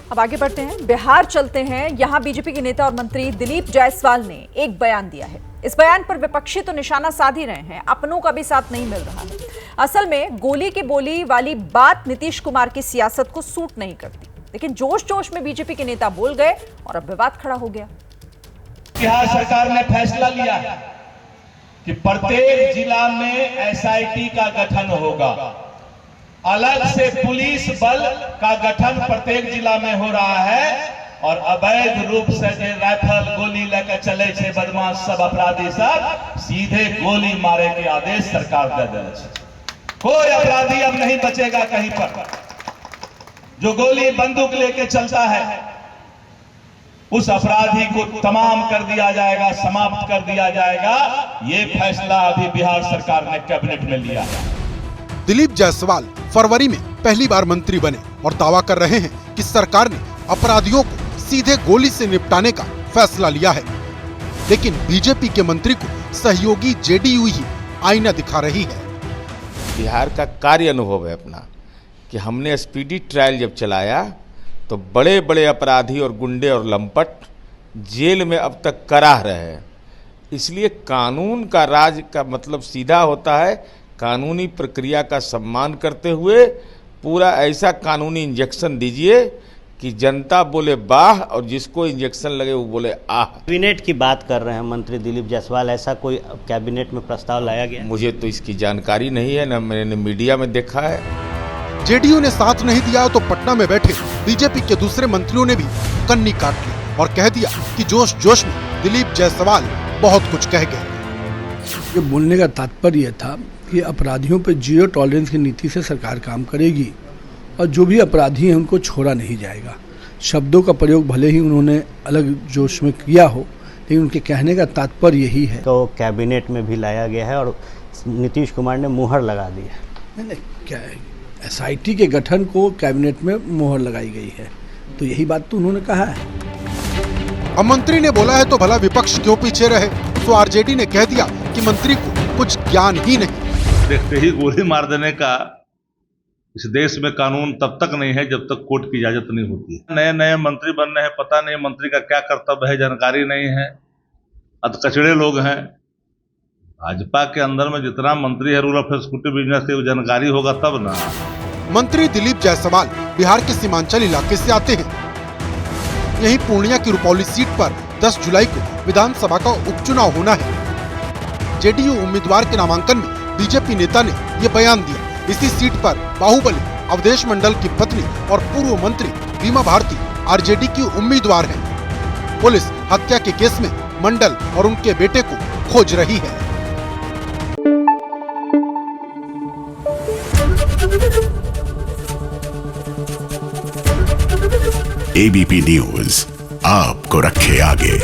अब आगे बढ़ते हैं, बिहार चलते हैं। यहां बीजेपी के नेता और मंत्री दिलीप जायसवाल ने एक बयान दिया है। इस बयान पर विपक्षी तो निशाना साध ही रहे हैं, अपनों का भी साथ नहीं मिल रहा है। असल में गोली की बोली वाली बात नीतीश कुमार की सियासत को सूट नहीं करती, लेकिन जोश जोश में बीजेपी के नेता बोल गए और अब विवाद खड़ा हो गया। बिहार सरकार ने फैसला लिया कि प्रत्येक जिला में एसआईटी का गठन होगा, अलग से पुलिस बल का गठन प्रत्येक जिला में हो रहा है और अवैध रूप से जो राइफल गोली लेकर चले छे बदमाश सब अपराधी सब सीधे गोली मारे के आदेश सरकार दे दे छे। कोई अपराधी अब नहीं बचेगा कहीं पर। जो गोली बंदूक लेके चलता है उस अपराधी को तमाम कर दिया जाएगा, समाप्त कर दिया जाएगा। ये फैसला अभी बिहार सरकार ने कैबिनेट में लिया है। दिलीप जायसवाल फरवरी में पहली बार मंत्री बने और दावा कर रहे हैं कि सरकार ने अपराधियों को सीधे गोली से निपटाने का फैसला लिया है, लेकिन बीजेपी के मंत्री को सहयोगी जेडीयू ही आईना दिखा रही है। बिहार का कार्य अनुभव है अपना कि हमने स्पीडी ट्रायल जब चलाया तो बड़े बड़े अपराधी और गुंडे और लंपट जेल में अब तक कराह रहे हैं। इसलिए कानून का राज का मतलब सीधा होता है कानूनी प्रक्रिया का सम्मान करते हुए पूरा ऐसा कानूनी इंजेक्शन दीजिए कि जनता बोले वाह और जिसको इंजेक्शन लगे वो बोले आह। कैबिनेट की बात कर रहे हैं मंत्री दिलीप जायसवाल, ऐसा कोई कैबिनेट में प्रस्ताव लाया गया? मुझे तो इसकी जानकारी नहीं है, न मैंने मीडिया में देखा है। जेडीयू ने साथ नहीं दिया तो पटना में बैठे बीजेपी के दूसरे मंत्रियों ने भी कन्नी काट ली और कह दिया कि जोश जोश में दिलीप जायसवाल बहुत कुछ कह गए। ये बोलने का तात्पर्य था कि अपराधियों पर जीरो टॉलरेंस की नीति से सरकार काम करेगी और जो भी अपराधी हैं उनको छोड़ा नहीं जाएगा। शब्दों का प्रयोग भले ही उन्होंने अलग जोश में किया हो, लेकिन उनके कहने का तात्पर्य यही है। तो कैबिनेट में भी लाया गया है और नीतीश कुमार ने मुहर लगा दी है। नहीं, क्या है, एसआईटी के गठन को कैबिनेट में मुहर लगाई गई है, तो यही बात तो उन्होंने कहा है। अब मंत्री ने बोला है तो भला विपक्ष क्यों पीछे रहे? तो आरजेडी ने कह दिया कि मंत्री को कुछ ज्ञान ही नहीं। देखते ही गोली मार देने का इस देश में कानून तब तक नहीं है जब तक कोर्ट की इजाजत नहीं होती है। नए नए मंत्री बन रहे हैं, पता नहीं मंत्री का क्या कर्तव्य है, जानकारी नहीं है, अधकचड़े लोग हैं। भाजपा के अंदर में जितना मंत्री है रूल ऑफ एग्जीक्यूटिव बिजनेस की जानकारी होगा तब ना। मंत्री दिलीप जायसवाल बिहार के सीमांचल इलाके से आते हैं। यहीं पूर्णिया की रुपौली सीट पर 10 जुलाई को विधानसभा का उपचुनाव होना है। जेडीयू उम्मीदवार के नामांकन में बीजेपी नेता ने ये बयान दिया। इसी सीट पर बाहुबली अवधेश मंडल की पत्नी और पूर्व मंत्री बीमा भारती आरजेडी की उम्मीदवार हैं। पुलिस हत्या के केस में मंडल और उनके बेटे को खोज रही है। एबीपी न्यूज आपको रखे आगे।